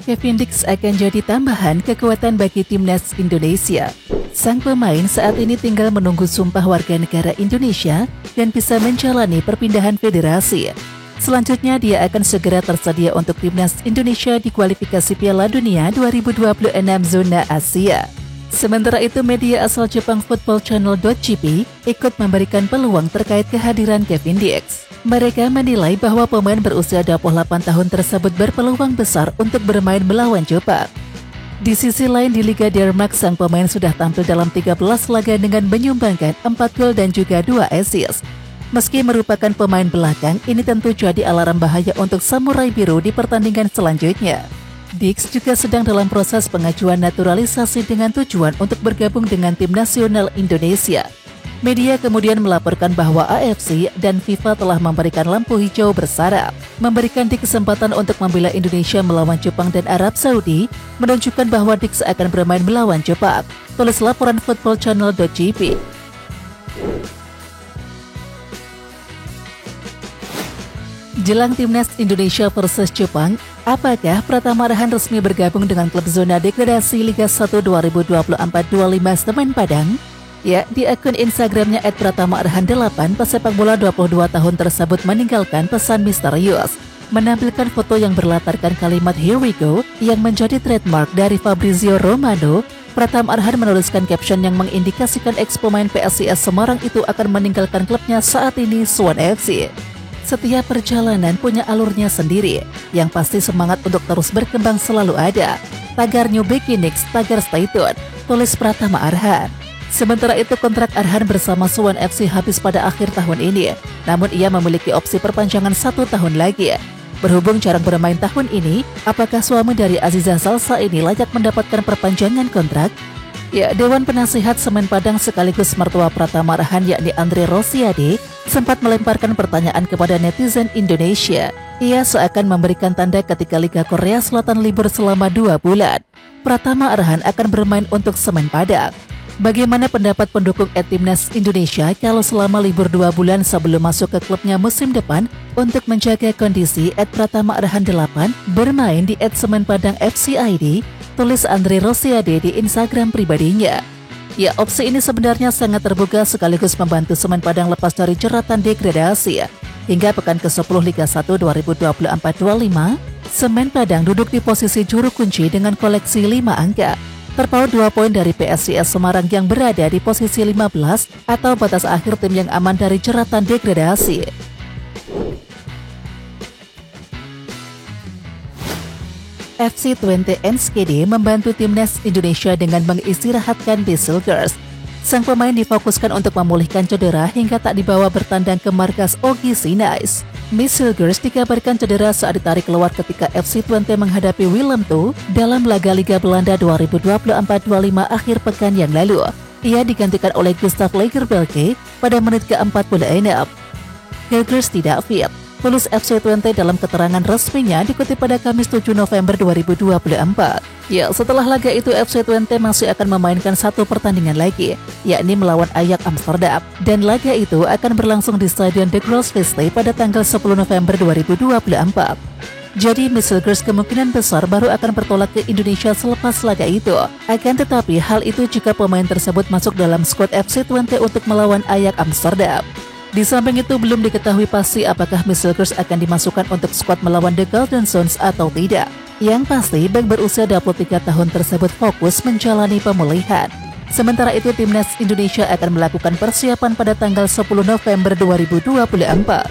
Kevin Dix akan jadi tambahan kekuatan bagi timnas Indonesia. Sang pemain saat ini tinggal menunggu sumpah warga negara Indonesia dan bisa menjalani perpindahan federasi. Selanjutnya dia akan segera tersedia untuk timnas Indonesia di kualifikasi Piala Dunia 2026 zona Asia. Sementara itu, media asal Jepang Football Channel.jp ikut memberikan peluang terkait kehadiran Kevin Dix. Mereka menilai bahwa pemain berusia 28 tahun tersebut berpeluang besar untuk bermain melawan Jepang. Di sisi lain, di Liga Denmark, sang pemain sudah tampil dalam 13 laga dengan menyumbangkan 4 gol dan juga 2 assist. Meski merupakan pemain belakang, ini tentu jadi alarm bahaya untuk Samurai Biru di pertandingan selanjutnya. Dix juga sedang dalam proses pengajuan naturalisasi dengan tujuan untuk bergabung dengan tim nasional Indonesia. Media kemudian melaporkan bahwa AFC dan FIFA telah memberikan lampu hijau bersara, memberikan Dix kesempatan untuk membela Indonesia melawan Jepang dan Arab Saudi, menunjukkan bahwa Dix akan bermain melawan Jepang. Tulis laporan Football Channel.jp. Jelang timnas Indonesia versus Jepang, apakah Pratama Arhan resmi bergabung dengan klub zona degradasi Liga 1 2024-25 Semen Padang? Ya, di akun Instagramnya @PratamaArhan8, pesepak bola 22 tahun tersebut meninggalkan pesan misterius, menampilkan foto yang berlatarkan kalimat "Here we go" yang menjadi trademark dari Fabrizio Romano. Pratama Arhan menuliskan caption yang mengindikasikan ex-pemain PSIS Semarang itu akan meninggalkan klubnya saat ini, Suwon FC. Setiap perjalanan punya alurnya sendiri, yang pasti semangat untuk terus berkembang selalu ada. Tagar New Beginnings, tagar stay tune, tulis Pratama Arhan. Sementara itu, kontrak Arhan bersama Suwon FC habis pada akhir tahun ini, namun ia memiliki opsi perpanjangan 1 tahun lagi. Berhubung jarang bermain tahun ini, apakah suami dari Aziza Salsa ini layak mendapatkan perpanjangan kontrak? Ya, Dewan Penasihat Semen Padang sekaligus mertua Pratama Arhan yakni Andre Rosiade sempat melemparkan pertanyaan kepada netizen Indonesia. Ia seakan memberikan tanda ketika Liga Korea Selatan libur selama 2 bulan. Pratama Arhan akan bermain untuk Semen Padang. Bagaimana pendapat pendukung timnas Indonesia kalau selama libur 2 bulan sebelum masuk ke klubnya musim depan untuk menjaga kondisi @PratamaArhan8 bermain di @Semen Padang FCID, tulis Andre Rosiade di Instagram pribadinya. Ya, opsi ini sebenarnya sangat terbuka sekaligus membantu Semen Padang lepas dari jeratan degradasi. Hingga pekan ke-10 Liga 1 2024-25, Semen Padang duduk di posisi juru kunci dengan koleksi 5 angka. Terpaut 2 poin dari PSIS Semarang yang berada di posisi 15 atau batas akhir tim yang aman dari jeratan degradasi. FC20 Enschede membantu timnas Indonesia dengan mengistirahatkan Bisselgers. Sang pemain difokuskan untuk memulihkan cedera hingga tak dibawa bertandang ke markas Ogi Sinais. Bisselgers dikabarkan cedera saat ditarik keluar ketika FC20 menghadapi Willem II dalam laga Liga Belanda 2024-25 akhir pekan yang lalu. Ia digantikan oleh Gustav Lagerbielke pada menit ke-46. Hilgers tidak fit, tulis FC20 dalam keterangan resminya dikutip pada Kamis 7 November 2024. Ya, setelah laga itu FC20 masih akan memainkan 1 pertandingan lagi, yakni melawan Ajax Amsterdam. Dan laga itu akan berlangsung di Stadion De Grosvesten pada tanggal 10 November 2024. Jadi, Bisselgers kemungkinan besar baru akan bertolak ke Indonesia selepas laga itu. Akan tetapi, hal itu jika pemain tersebut masuk dalam skuad FC20 untuk melawan Ajax Amsterdam. Di samping itu, belum diketahui pasti apakah Bisselgers akan dimasukkan untuk skuad melawan The Golden Sons atau tidak. Yang pasti, bek berusia 23 tahun tersebut fokus menjalani pemulihan. Sementara itu, timnas Indonesia akan melakukan persiapan pada tanggal 10 November 2024.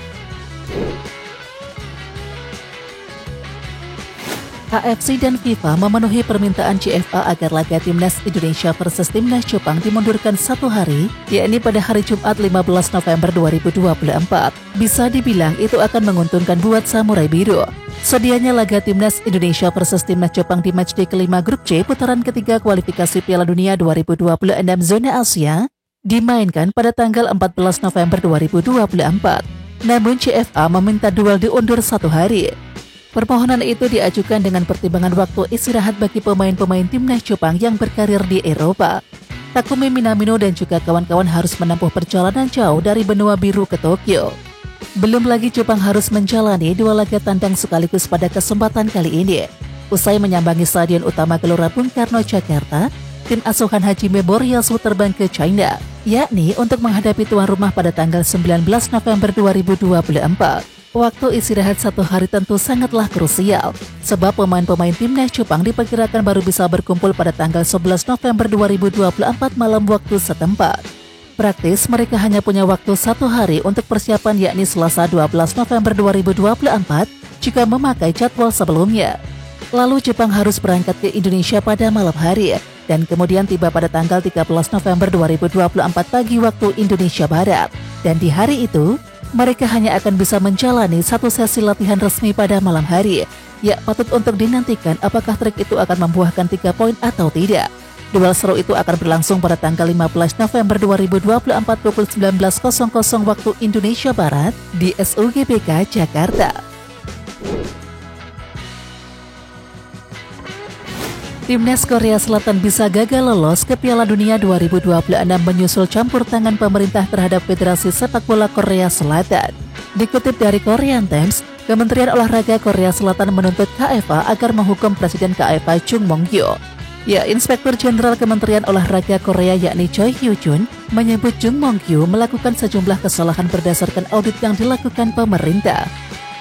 AFC dan FIFA memenuhi permintaan CFA agar laga timnas Indonesia versus timnas Jepang dimundurkan 1 hari, yakni pada hari Jumat 15 November 2024. Bisa dibilang itu akan menguntungkan buat Samurai Biru. Sedianya laga timnas Indonesia versus timnas Jepang di matchday kelima grup C putaran ketiga kualifikasi Piala Dunia 2026 zona Asia dimainkan pada tanggal 14 November 2024. Namun CFA meminta duel diundur 1 hari. Permohonan itu diajukan dengan pertimbangan waktu istirahat bagi pemain-pemain timnas Jepang yang berkarir di Eropa. Takumi Minamino dan juga kawan-kawan harus menempuh perjalanan jauh dari benua biru ke Tokyo. Belum lagi Jepang harus menjalani 2 laga tandang sekaligus pada kesempatan kali ini. Usai menyambangi Stadion Utama Gelora Bung Karno, Jakarta, tim asuhan Hajime Boryasu terbang ke China, yakni untuk menghadapi tuan rumah pada tanggal 19 November 2024. Waktu istirahat 1 hari tentu sangatlah krusial, sebab pemain-pemain timnas Jepang diperkirakan baru bisa berkumpul pada tanggal 11 November 2024 malam waktu setempat. Praktis mereka hanya punya waktu 1 hari untuk persiapan, yakni Selasa 12 November 2024 jika memakai jadwal sebelumnya. Lalu Jepang harus berangkat ke Indonesia pada malam hari dan kemudian tiba pada tanggal 13 November 2024 pagi waktu Indonesia Barat. Dan di hari itu, mereka hanya akan bisa menjalani 1 sesi latihan resmi pada malam hari. Ya, patut untuk dinantikan apakah trik itu akan membuahkan 3 poin atau tidak. Duel seru itu akan berlangsung pada tanggal 15 November 2024 pukul 19.00 waktu Indonesia Barat di SUGBK Jakarta. Timnas Korea Selatan bisa gagal lolos ke Piala Dunia 2026 menyusul campur tangan pemerintah terhadap Federasi Sepak Bola Korea Selatan. Dikutip dari Korean Times, Kementerian Olahraga Korea Selatan menuntut KFA agar menghukum Presiden KFA Chung Mong-gyu. Ya, Inspektur Jenderal Kementerian Olahraga Korea yakni Choi Hyo-jun menyebut Chung Mong-gyu melakukan sejumlah kesalahan berdasarkan audit yang dilakukan pemerintah.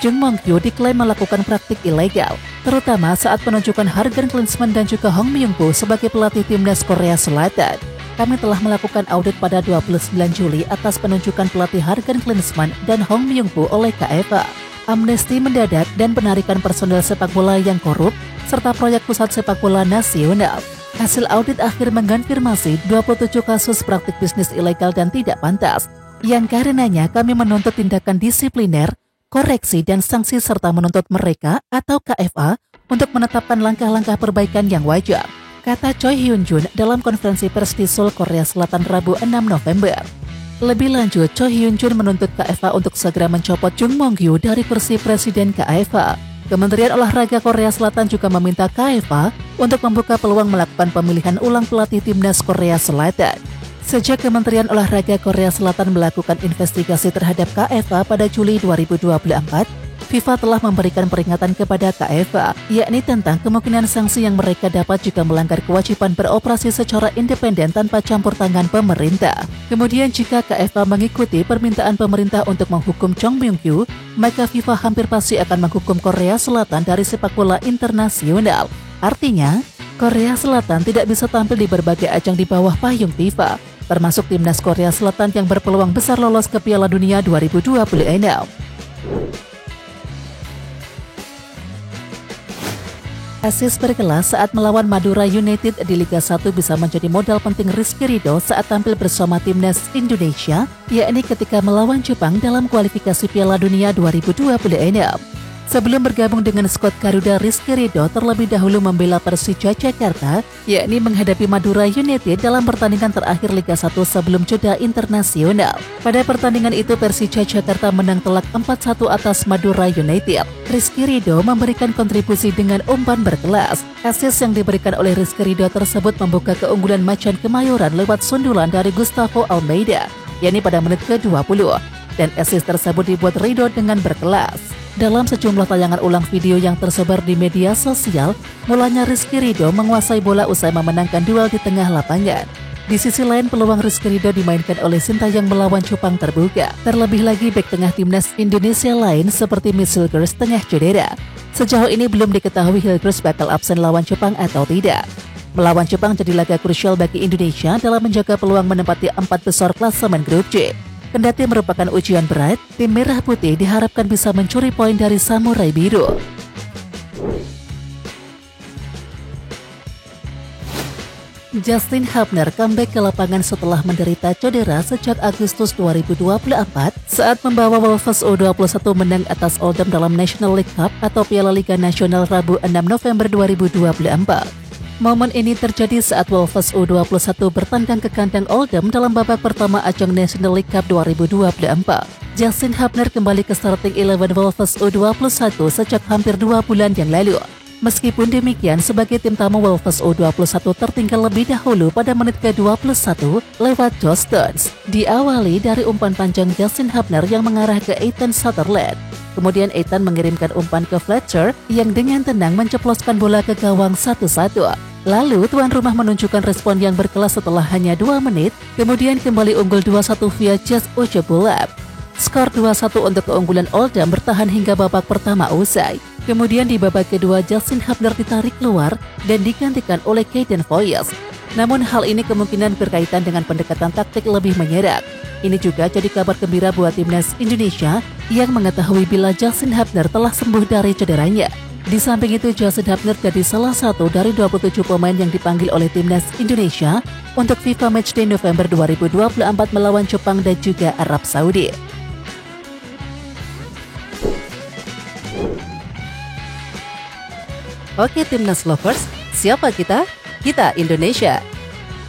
Chung Mong-gyu diklaim melakukan praktik ilegal, terutama saat penunjukan Jurgen Klinsmann dan juga Hong Myung-boo sebagai pelatih timnas Korea Selatan. Kami telah melakukan audit pada 29 Juli atas penunjukan pelatih Jurgen Klinsmann dan Hong Myung-boo oleh KFA, amnesti mendadak dan penarikan personel sepak bola yang korup, serta proyek pusat sepak bola nasional. Hasil audit akhir mengkonfirmasi 27 kasus praktik bisnis ilegal dan tidak pantas, yang karenanya kami menuntut tindakan disipliner, koreksi dan sanksi serta menuntut mereka atau KFA untuk menetapkan langkah-langkah perbaikan yang wajar, kata Choi Hyun-jun dalam konferensi pers di Seoul, Korea Selatan Rabu 6 November. Lebih lanjut, Choi Hyun-jun menuntut KFA untuk segera mencopot Chung Mong-gyu dari kursi presiden KFA. Kementerian Olahraga Korea Selatan juga meminta KFA untuk membuka peluang melakukan pemilihan ulang pelatih timnas Korea Selatan. Sejak Kementerian Olahraga Korea Selatan melakukan investigasi terhadap KFA pada Juli 2024, FIFA telah memberikan peringatan kepada KFA, yakni tentang kemungkinan sanksi yang mereka dapat jika melanggar kewajiban beroperasi secara independen tanpa campur tangan pemerintah. Kemudian jika KFA mengikuti permintaan pemerintah untuk menghukum Chung Myung-gyu, maka FIFA hampir pasti akan menghukum Korea Selatan dari sepak bola internasional. Artinya, Korea Selatan tidak bisa tampil di berbagai ajang di bawah payung FIFA, termasuk timnas Korea Selatan yang berpeluang besar lolos ke Piala Dunia 2026. Asis berkelas saat melawan Madura United di Liga 1 bisa menjadi modal penting Rizky Ridho saat tampil bersama timnas Indonesia, yakni ketika melawan Jepang dalam kualifikasi Piala Dunia 2026. Sebelum bergabung dengan skuad Garuda, Rizky Ridho terlebih dahulu membela Persija Jakarta, yakni menghadapi Madura United dalam pertandingan terakhir Liga 1 sebelum jeda internasional. Pada pertandingan itu Persija Jakarta menang telak 4-1 atas Madura United. Rizky Ridho memberikan kontribusi dengan umpan berkelas. Asis yang diberikan oleh Rizky Ridho tersebut membuka keunggulan Macan Kemayoran lewat sundulan dari Gustavo Almeida, yakni pada menit ke-20. Dan asis tersebut dibuat Ridho dengan berkelas. Dalam sejumlah tayangan ulang video yang tersebar di media sosial, mulanya Rizky Ridho menguasai bola usai memenangkan duel di tengah lapangan. Di sisi lain, peluang Rizky Ridho dimainkan oleh Sintayong melawan Jepang terbuka. Terlebih lagi bek tengah timnas Indonesia lain seperti Miss Hilgers tengah cedera. Sejauh ini belum diketahui Hilgers bakal absen lawan Jepang atau tidak. Melawan Jepang jadi laga krusial bagi Indonesia dalam menjaga peluang menempati 4 besar klasemen grup C. Kendati merupakan ujian berat, tim Merah Putih diharapkan bisa mencuri poin dari Samurai Biru. Justin Hubner comeback ke lapangan setelah menderita cedera sejak Agustus 2024 saat membawa Wolves U21 menang atas Oldham dalam National League Cup atau Piala Liga Nasional Rabu 6 November 2024. Momen ini terjadi saat Wolves U21 bertandang ke kandang Oldham dalam babak pertama ajang National League Cup 2024. Justin Hubner kembali ke starting 11 Wolves U21 sejak hampir 2 bulan yang lalu. Meskipun demikian, sebagai tim tamu Wolves U21 tertinggal lebih dahulu pada menit ke-21 lewat Josh Stones. Diawali dari umpan panjang Justin Hubner yang mengarah ke Ethan Sutherland. Kemudian Ethan mengirimkan umpan ke Fletcher yang dengan tenang menceploskan bola ke gawang 1-1. Lalu tuan rumah menunjukkan respon yang berkelas setelah hanya 2 menit, kemudian kembali unggul 2-1 via Just Ojebulab. Skor 2-1 untuk keunggulan Oldham bertahan hingga babak pertama usai. Kemudian di babak kedua Justin Hubner ditarik keluar dan digantikan oleh Caden Voyes. Namun hal ini kemungkinan berkaitan dengan pendekatan taktik lebih menyerang. Ini juga jadi kabar gembira buat timnas Indonesia yang mengetahui bila Justin Hubner telah sembuh dari cederanya. Di samping itu Justin Hubner jadi salah satu dari 27 pemain yang dipanggil oleh timnas Indonesia untuk FIFA Matchday November 2024 melawan Jepang dan juga Arab Saudi. Oke timnas lovers, siapa kita? Kita Indonesia.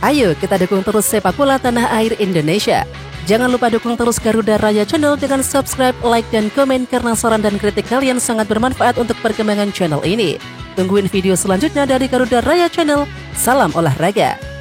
Ayo kita dukung terus sepak bola tanah air Indonesia. Jangan lupa dukung terus Garuda Raya Channel dengan subscribe, like, dan komen karena saran dan kritik kalian sangat bermanfaat untuk perkembangan channel ini. Tungguin video selanjutnya dari Garuda Raya Channel. Salam olahraga.